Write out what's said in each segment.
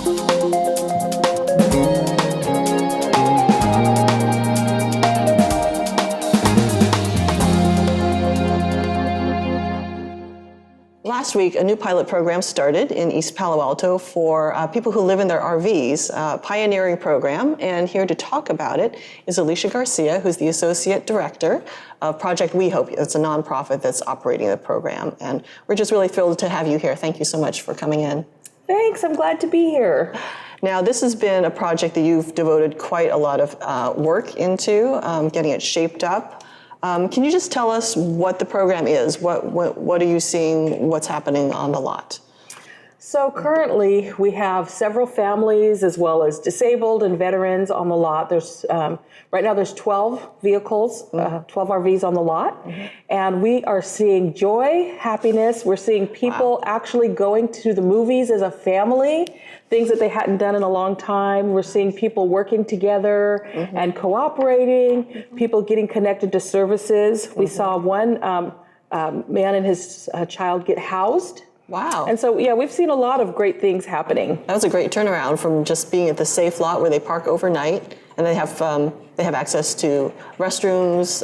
Last week, a new pilot program started in East Palo Alto for people who live in their RVs, a pioneering program. And here to talk about it is Alicia Garcia, who's the Associate Director of Project WeHope. It's a nonprofit that's operating the program. And we're just really thrilled to have you here. Thank you so much for coming in. Thanks, I'm glad to be here. Now, this has been a project that you've devoted quite a lot of work into, getting it shaped up. Can you just tell us what the program is? What are you seeing? What's happening on the lot? So currently, we have several families as well as disabled and veterans on the lot. There's right now there's 12 vehicles, 12 RVs on the lot, and we are seeing joy, happiness. We're seeing people actually going to the movies as a family, things that they hadn't done in a long time. We're seeing people working together and cooperating, people getting connected to services. We saw one man and his child get housed. Wow. And so, yeah, we've seen a lot of great things happening. That was a great turnaround from just being at the safe lot where they park overnight, and they have access to restrooms,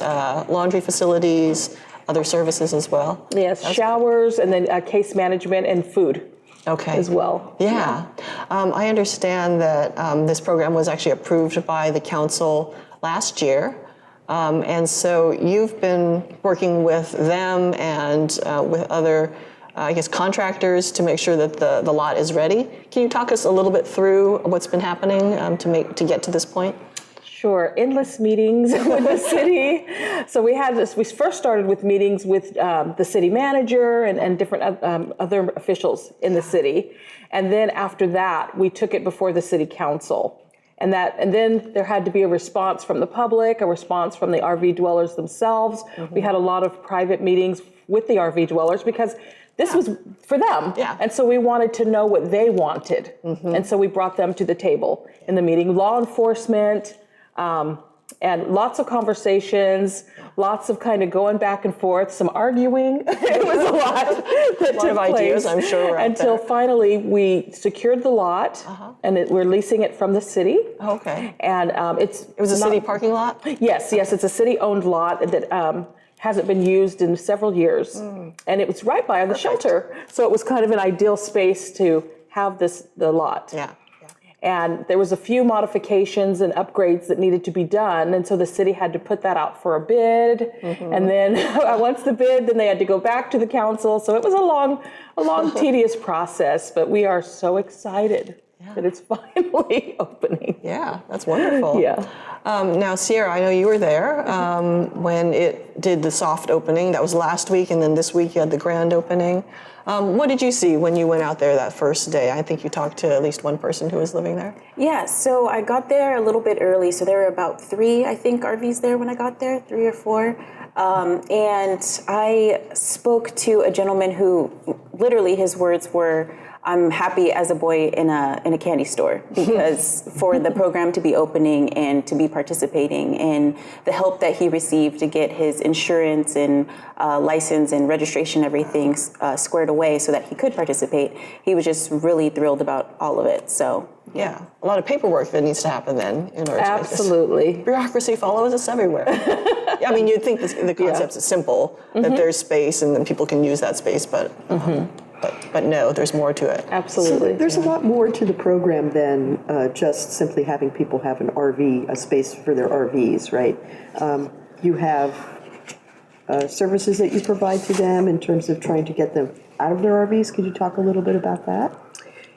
laundry facilities, other services as well. Yes, showers, and then case management and food. Okay. As well. Yeah. I understand that this program was actually approved by the council last year. And so you've been working with them and with other, contractors to make sure that the lot is ready. Can you talk us a little bit through what's been happening to get to this point? Sure, endless meetings with the city. So we first started with meetings with the city manager and different other officials in the city. And then after that, we took it before the city council. And then there had to be a response from the public, a response from the RV dwellers themselves. We had a lot of private meetings with the RV dwellers because this was for them. Yeah. And so we wanted to know what they wanted. And so we brought them to the table in the meeting. Law enforcement, and lots of conversations, lots of kind of going back and forth, some arguing. It was a lot that took of ideas, I'm sure, until finally we secured the lot, and we're leasing it from the city. Okay. And it was a city parking lot? Yes, it's a city-owned lot that hasn't been used in several years, and it was right by the shelter, so it was kind of an ideal space to have the lot. Yeah. And there was a few modifications and upgrades that needed to be done. And so the city had to put that out for a bid. And then once the bid, then they had to go back to the council. So it was a long tedious process, but we are so excited that it's finally opening. Yeah, that's wonderful. Yeah. Now, Sierra, I know you were there when it did the soft opening. That was last week, and then this week you had the grand opening. What did you see when you went out there that first day? I think you talked to at least one person who was living there. Yeah, so I got there a little bit early. So there were about 3, I think, RVs there when I got there, 3 or 4. And I spoke to a gentleman who literally his words were, "I'm happy as a boy in a candy store," because for the program to be opening and to be participating and the help that he received to get his insurance and license and registration, everything squared away so that he could participate, he was just really thrilled about all of it. So yeah, a lot of paperwork that needs to happen then in order to make this. Absolutely. Bureaucracy follows us everywhere. I mean, you'd think the concept is simple, that there's space and then people can use that space, but no, there's more to it. Absolutely. So there's a lot more to the program than just simply having people have an RV, a space for their RVs, right? You have services that you provide to them in terms of trying to get them out of their RVs. Could you talk a little bit about that?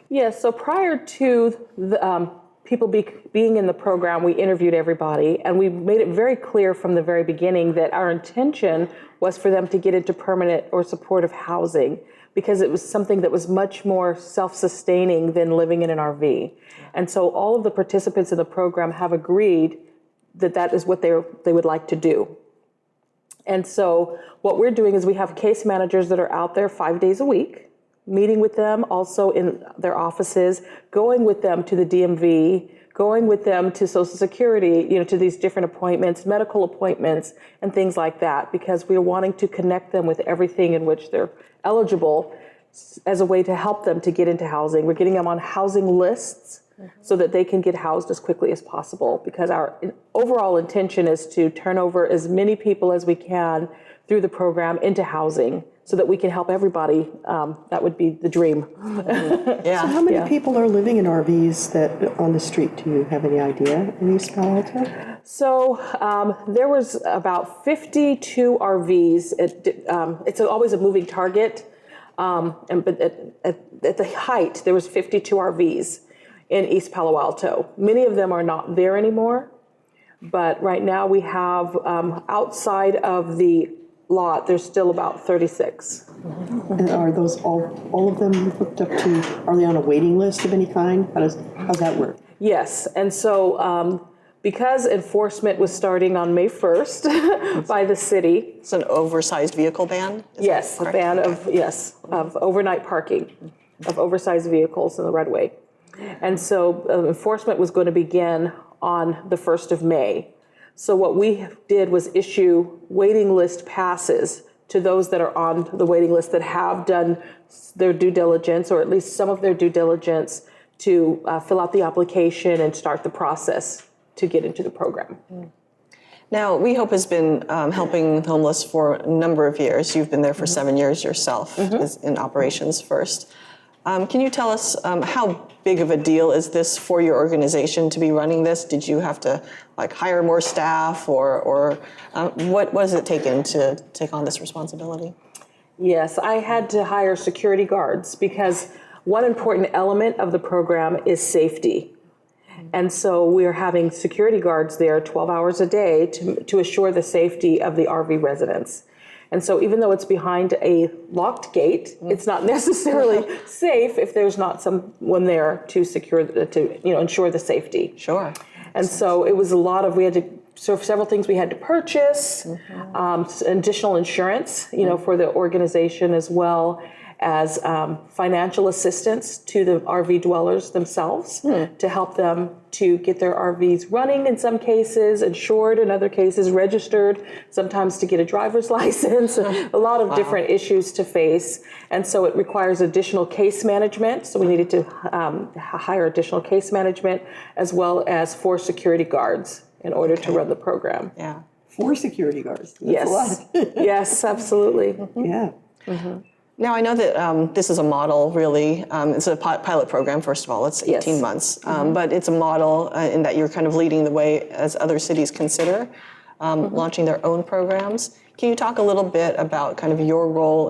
Yes, so prior to the, people being in the program, we interviewed everybody, and we made it very clear from the very beginning that our intention was for them to get into permanent or supportive housing, because it was something that was much more self-sustaining than living in an RV. And so all of the participants in the program have agreed that that is what they would like to do. And so what we're doing is we have case managers that are out there 5 days a week, meeting with them also in their offices, going with them to the DMV, going with them to Social Security, to these different appointments, medical appointments, and things like that, because we're wanting to connect them with everything in which they're eligible as a way to help them to get into housing. We're getting them on housing lists so that they can get housed as quickly as possible, because our overall intention is to turn over as many people as we can through the program into housing so that we can help everybody. That would be the dream. Yeah. So how many people are living in RVs that on the street? Do you have any idea in East Palo Alto? So there was about 52 RVs. It's always a moving target. But at the height, there was 52 RVs in East Palo Alto. Many of them are not there anymore. But right now we have, outside of the lot, there's still about 36. And are those all of them hooked up to, are they on a waiting list of any kind? How's that work? Yes, and so because enforcement was starting on May 1st by the city. It's an oversized vehicle ban? Yes, a ban of overnight parking of oversized vehicles in the roadway. And so enforcement was going to begin on the 1st of May. So what we did was issue waiting list passes to those that are on the waiting list that have done their due diligence, or at least some of their due diligence, to fill out the application and start the process to get into the program. Now, WeHope has been helping the homeless for a number of years. You've been there for 7 years yourself in operations first. Can you tell us how big of a deal is this for your organization to be running this? Did you have to hire more staff, or what was it taken to take on this responsibility? Yes, I had to hire security guards because one important element of the program is safety. And so we're having security guards there 12 hours a day to assure the safety of the RV residents. And so even though it's behind a locked gate, it's not necessarily safe if there's not someone there to ensure the safety. Sure. And so it was we had to, several things we had to purchase, additional insurance, for the organization, as well as financial assistance to the RV dwellers themselves to help them to get their RVs running in some cases, insured in other cases, registered, sometimes to get a driver's license, a lot of different issues to face. And so it requires additional case management. So we needed to hire additional case management, as well as 4 security guards in order to run the program. Yeah. 4 security guards. That's Yes. a lot. Yes, absolutely. Yeah. Now, I know that this is a model, really. It's a pilot program, first of all. It's 18 months. But it's a model in that you're kind of leading the way as other cities consider launching their own programs. Can you talk a little bit about kind of your role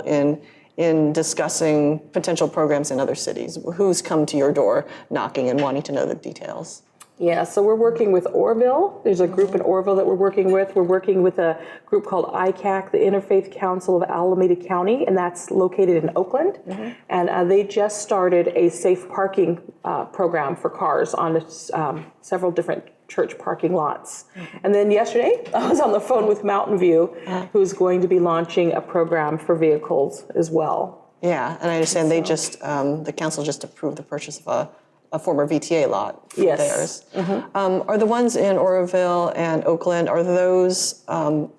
in discussing potential programs in other cities? Who's come to your door knocking and wanting to know the details? Yeah, so we're working with Orville. There's a group in Orville that we're working with. We're working with a group called ICAC, the Interfaith Council of Alameda County, and that's located in Oakland. And they just started a safe parking program for cars on several different church parking lots. And then yesterday, I was on the phone with Mountain View, who's going to be launching a program for vehicles as well. Yeah, and I understand they just, the council just approved the purchase of a former VTA lot for theirs. Are the ones in Oroville and Oakland, are those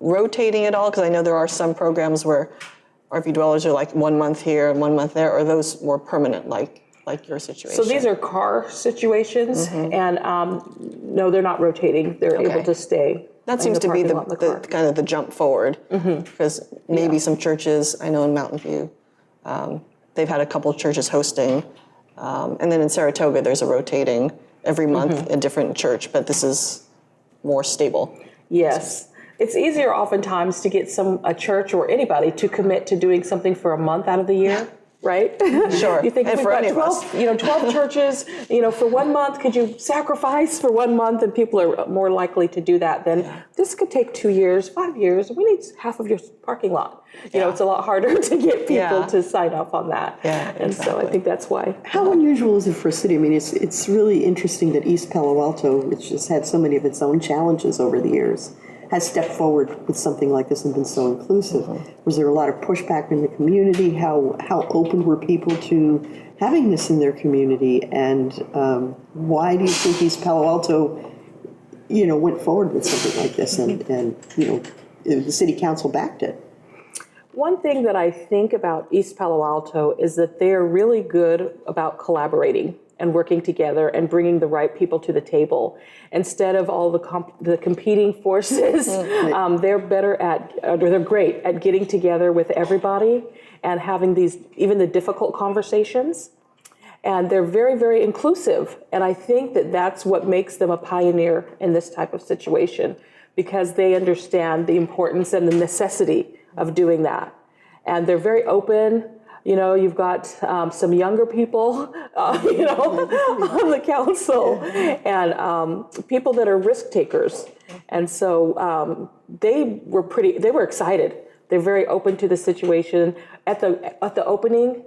rotating at all? Because I know there are some programs where RV dwellers are 1 month here and 1 month there. Are those more permanent, like your situation? So these are car situations, and no, they're not rotating. They're able to stay. That seems to be the kind of the jump forward, because maybe some churches, I know in Mountain View, they've had a couple churches hosting. And then in Saratoga, there's a rotating every month a different church, but this is more stable. Yes. It's easier oftentimes to get a church or anybody to commit to doing something for a month out of the year, right? Sure. You think and we've for got any 12 churches, for 1 month, could you sacrifice for 1 month? And people are more likely to do that than this could take 2 years, 5 years. We need half of your parking lot. It's a lot harder to get people to sign up on that. And so I think that's why. How unusual is it for a city? I mean, it's really interesting that East Palo Alto, which has had so many of its own challenges over the years, has stepped forward with something like this and been so inclusive. Was there a lot of pushback in the community? How open were people to having this in their community? And why do you think East Palo Alto, went forward with something like this and the city council backed it? One thing that I think about East Palo Alto is that they are really good about collaborating and working together and bringing the right people to the table. Instead of all the competing forces, they're great at getting together with everybody and having these, even the difficult conversations. And they're very, very inclusive. And I think that that's what makes them a pioneer in this type of situation, because they understand the importance and the necessity of doing that. And they're very open. You know, you've got some younger people, you know, on the council, and people that are risk takers. And so they were excited. They're very open to the situation. At the opening,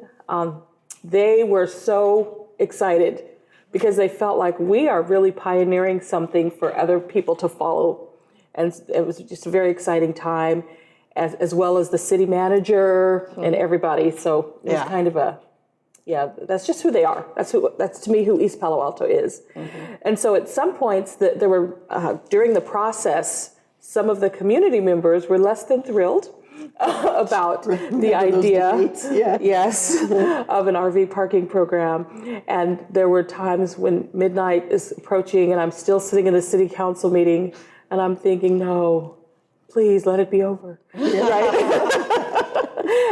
they were so excited because they felt like we are really pioneering something for other people to follow. And it was just a very exciting time, as well as the city manager and everybody. So it was kind of that's just who they are. That's to me who East Palo Alto is. And so at some points there were, during the process, some of the community members were less than thrilled about the idea, of an RV parking program. And there were times when midnight is approaching and I'm still sitting in the city council meeting and I'm thinking, no, please let it be over. Right?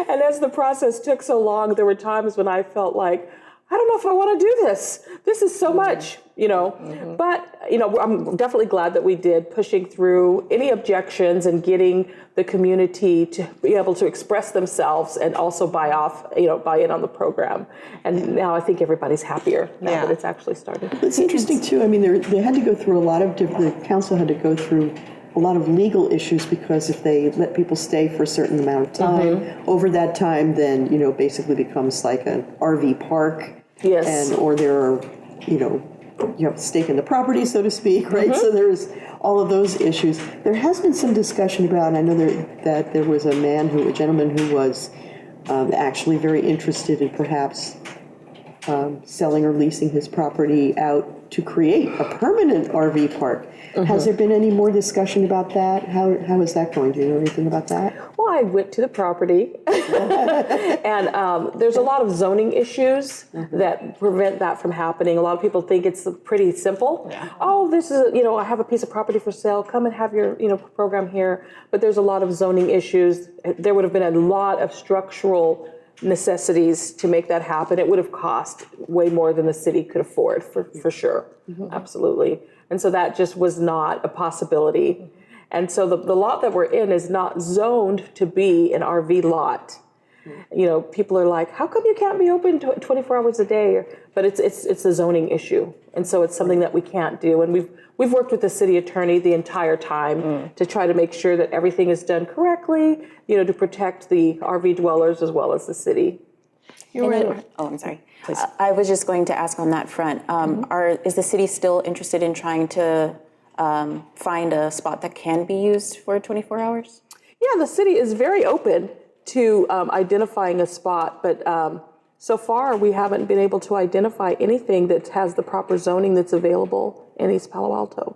And as the process took so long, there were times when I felt like, I don't know if I want to do this. This is so much, you know. But, you know, I'm definitely glad that we did, pushing through any objections and getting the community to be able to express themselves and also buy in on the program. And now I think everybody's happier now that it's actually started. It's interesting, too. I mean, they had to go through the council had to go through a lot of legal issues, because if they let people stay for a certain amount of time, over that time, then, you know, basically becomes like an RV park. Yes. Or there are, you know, you have a stake in the property, so to speak, right? So there's all of those issues. There has been some discussion about, and I know that there was a gentleman who was actually very interested in perhaps selling or leasing his property out to create a permanent RV park. Has there been any more discussion about that? How is that going? Do you know anything about that? Well, I went to the property, and there's a lot of zoning issues that prevent that from happening. A lot of people think it's pretty simple. Oh, this is, you know, I have a piece of property for sale. Come and have your, you know, program here. But there's a lot of zoning issues. There would have been a lot of structural necessities to make that happen. It would have cost way more than the city could afford, for sure. Absolutely. And so that just was not a possibility. And so the lot that we're in is not zoned to be an RV lot. You know, people are like, how come you can't be open 24 hours a day? But it's a zoning issue. And so it's something that we can't do. And we've worked with the city attorney the entire time to try to make sure that everything is done correctly, you know, to protect the RV dwellers as well as the city. I'm sorry. I was just going to ask on that front. Is the city still interested in trying to find a spot that can be used for 24 hours? Yeah, the city is very open to identifying a spot, but so far we haven't been able to identify anything that has the proper zoning that's available in East Palo Alto.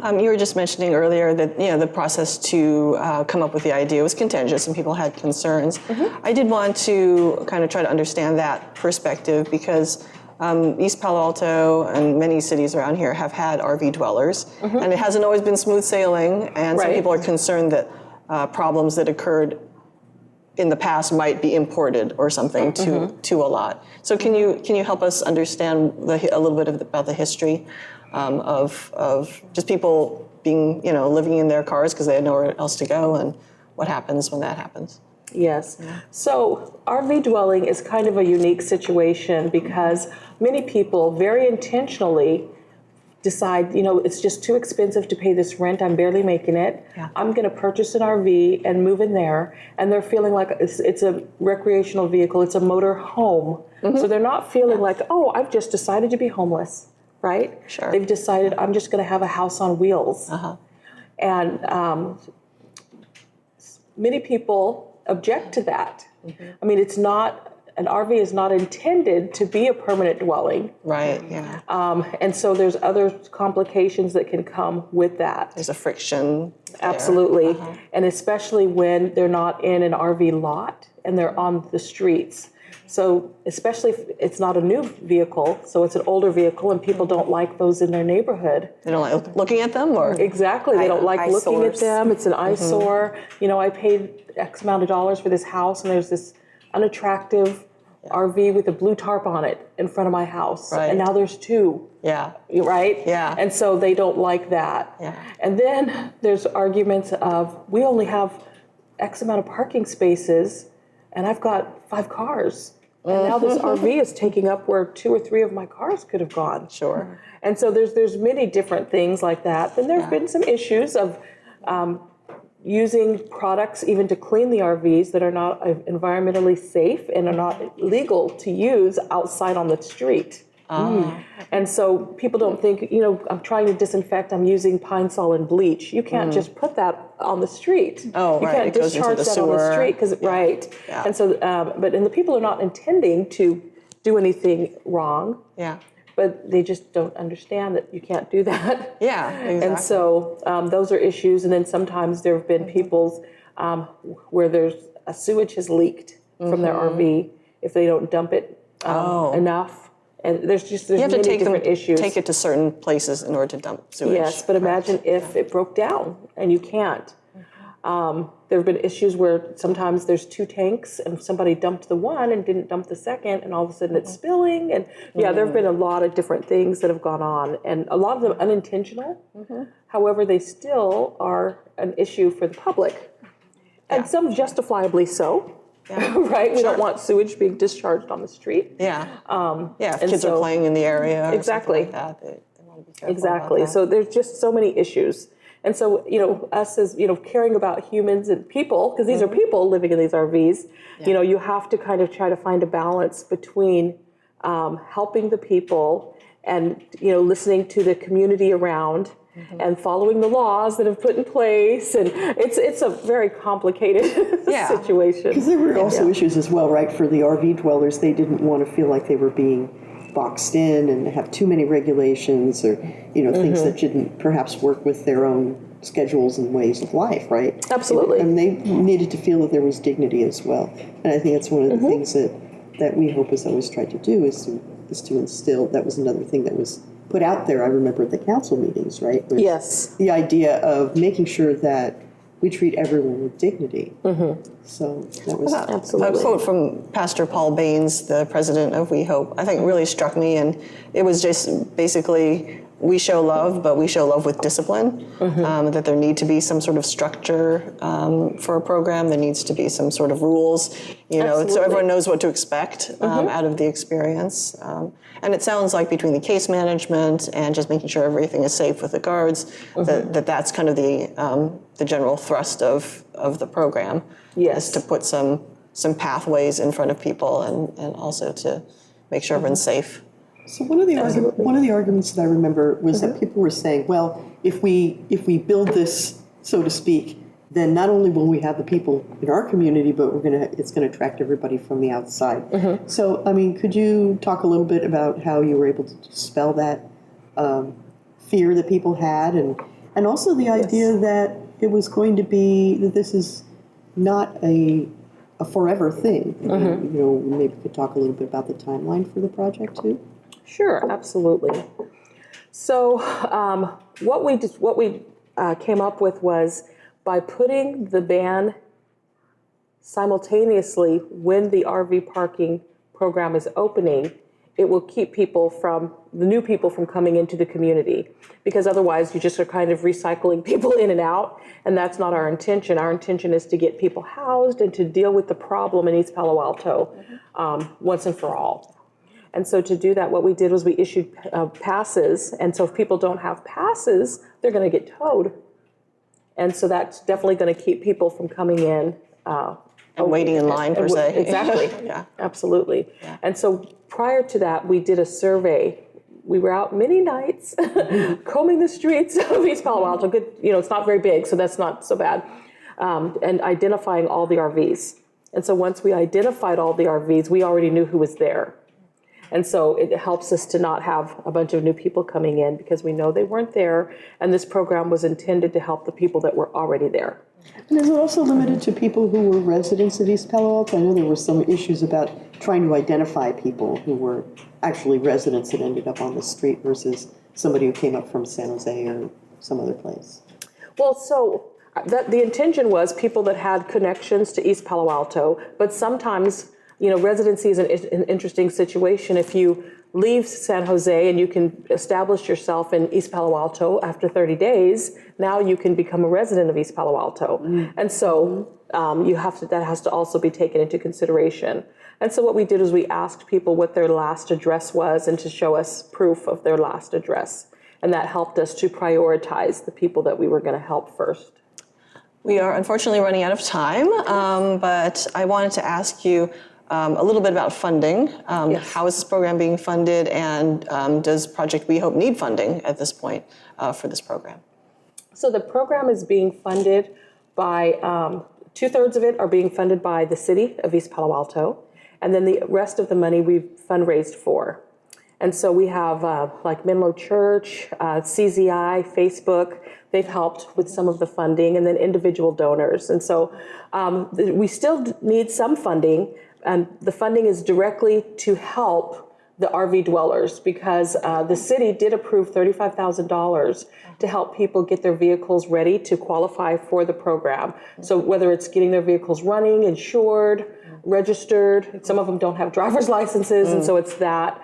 You were just mentioning earlier that, you know, the process to come up with the idea was contentious and people had concerns. I did want to kind of try to understand that perspective, because East Palo Alto and many cities around here have had RV dwellers, and it hasn't always been smooth sailing, and some people are concerned that problems that occurred in the past might be imported or something to a lot. So can you help us understand a little bit about the history of just people being, you know, living in their cars because they had nowhere else to go, and what happens when that happens? Yes. So RV dwelling is kind of a unique situation because many people very intentionally decide, you know, it's just too expensive to pay this rent. I'm barely making it. I'm going to purchase an RV and move in there. And they're feeling like it's a recreational vehicle. It's a motor home. So they're not feeling like, oh, I've just decided to be homeless, right? Sure. They've decided I'm just going to have a house on wheels. And many people object to that. I mean, it's not an RV is not intended to be a permanent dwelling. Right, yeah. And so there's other complications that can come with that. There's a friction there. Absolutely. And especially when they're not in an RV lot and they're on the streets. So especially if it's not a new vehicle, so it's an older vehicle and people don't like those in their neighborhood. They don't like looking at them, or? Exactly. They don't like looking at Eyesores. them. It's an eyesore. You know, I paid X amount of dollars for this house and there's this unattractive RV with a blue tarp on it in front of my house. Right. And now there's two. Yeah. Right? Yeah. And so they don't like that. Yeah. And then there's arguments of, we only have X amount of parking spaces and I've got 5 cars. And now this RV is taking up where 2 or 3 of my cars could have gone. Sure. And so there's many different things like that. Then there's been some issues of using products even to clean the RVs that are not environmentally safe and are not legal to use outside on the street. And so people don't think, you know, I'm trying to disinfect, I'm using Pine Sol and bleach. You can't just put that on the street. Oh, you right. can't It goes into discharge the that on the sewer. street because right. Yeah. And so, and the people are not intending to do anything wrong. Yeah. But they just don't understand that you can't do that. Yeah, exactly. And so those are issues. And then sometimes there have been people's where there's a sewage has leaked from their RV if they don't dump it enough. And there's You have to many take different issues. Take it to certain places in order to dump sewage. Yes, but imagine if it broke down and you can't. There have been issues where sometimes there's 2 tanks and somebody dumped the one and didn't dump the second, and all of a sudden it's spilling. And there have been a lot of different things that have gone on, and a lot of them unintentional. However, they still are an issue for the public, and some justifiably so. Right? We don't want sewage being discharged on the street. Yeah. If and kids are so- playing in the area. Or Exactly. something like that, they want to be careful Exactly. about that. So there's just so many issues. And so, you know, us as, you know, caring about humans and people, because these are people living in these RVs, you know, you have to kind of try to find a balance between helping the people and, you know, listening to the community around and following the laws that have put in place. And it's a very complicated situation. Because there were also issues as well, right? For the RV dwellers, they didn't want to feel like they were being boxed in and have too many regulations or, you know, things that didn't perhaps work with their own schedules and ways of life, right? Absolutely. And they needed to feel that there was dignity as well. And I think that's one of the things that WeHope has always tried to do is to instill. That was another thing that was put out there, I remember at the council meetings, right? Was Yes. the idea of making sure that we treat everyone with dignity. So that was Absolutely. A quote from Pastor Paul Baines, the president of WeHope, I think really struck me, and it was just basically, we show love, but we show love with discipline, that there need to be some sort of structure for a program, there needs to be some sort of rules, you know, so Absolutely. everyone knows what to expect out of the experience. And it sounds like between the case management and just making sure everything is safe with the guards, that's kind of the general thrust of the program. Yes. Is to put some pathways in front of people and also to make sure everyone's safe. So one of the arguments that I remember was that people were saying, well, if we build this, so to speak, then not only will we have the people in our community, but it's going to attract everybody from the outside. So, I mean, could you talk a little bit about how you were able to dispel that fear that people had, and also the idea that it was going to be that this is not a forever thing. You know, maybe we could talk a little bit about the timeline for the project too. Sure, absolutely. So what we came up with was by putting the ban simultaneously when the RV parking program is opening, it will keep the new people from coming into the community, because otherwise you just are kind of recycling people in and out, and that's not our intention. Our intention is to get people housed and to deal with the problem in East Palo Alto once and for all. And so to do that, what we did was we issued passes, and so if people don't have passes, they're going to get towed. And so that's definitely going to keep people from coming in. And waiting in line, per se. Exactly. Yeah. Absolutely. Yeah. And so prior to that, we did a survey. We were out many nights combing the streets of East Palo Alto. Good, you know, it's not very big, so that's not so bad. And identifying all the RVs. And so once we identified all the RVs, we already knew who was there. And so it helps us to not have a bunch of new people coming in because we know they weren't there. And this program was intended to help the people that were already there. And is it also limited to people who were residents of East Palo Alto? I know there were some issues about trying to identify people who were actually residents that ended up on the street versus somebody who came up from San Jose or some other place. Well, so the intention was people that had connections to East Palo Alto, but sometimes, residency is an interesting situation. If you leave San Jose and you can establish yourself in East Palo Alto after 30 days, now you can become a resident of East Palo Alto. And so that has to also be taken into consideration. And so what we did is we asked people what their last address was and to show us proof of their last address. And that helped us to prioritize the people that we were going to help first. We are unfortunately running out of time, but I wanted to ask you a little bit about funding. Yes. How is this program being funded, and does Project WeHope need funding at this point for this program? So the program is being funded by, 2/3 of it are being funded by the city of East Palo Alto, and then the rest of the money we've fundraised for. And so we have like Menlo Church, CZI, Facebook, they've helped with some of the funding, and then individual donors. And so we still need some funding, and the funding is directly to help the RV dwellers because the city did approve $35,000 to help people get their vehicles ready to qualify for the program. So whether it's getting their vehicles running, insured, registered, some of them don't have driver's licenses, and so it's that.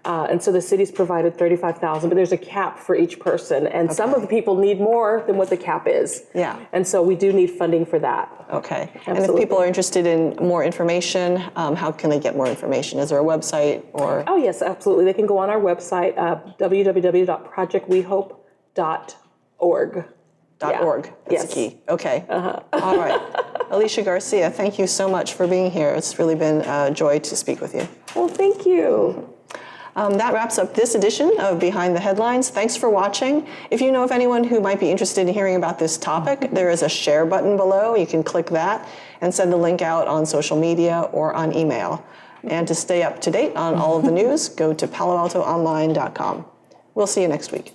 And so the city's provided $35,000, but there's a cap for each person, and some of the people need more than what the cap is. Yeah. And so we do need funding for that. Okay. And if Absolutely. people are interested in more information, how can they get more information? Is there a website or? Oh, yes, absolutely. They can go on our website, www.projectwehope.org. .org. That's Yes. the key. Okay. All right. Alicia Garcia, thank you so much for being here. It's really been a joy to speak with you. Well, thank you. That wraps up this edition of Behind the Headlines. Thanks for watching. If you know of anyone who might be interested in hearing about this topic, there is a share button below. You can click that and send the link out on social media or on email. And to stay up to date on all of the news, go to paloaltoonline.com. We'll see you next week.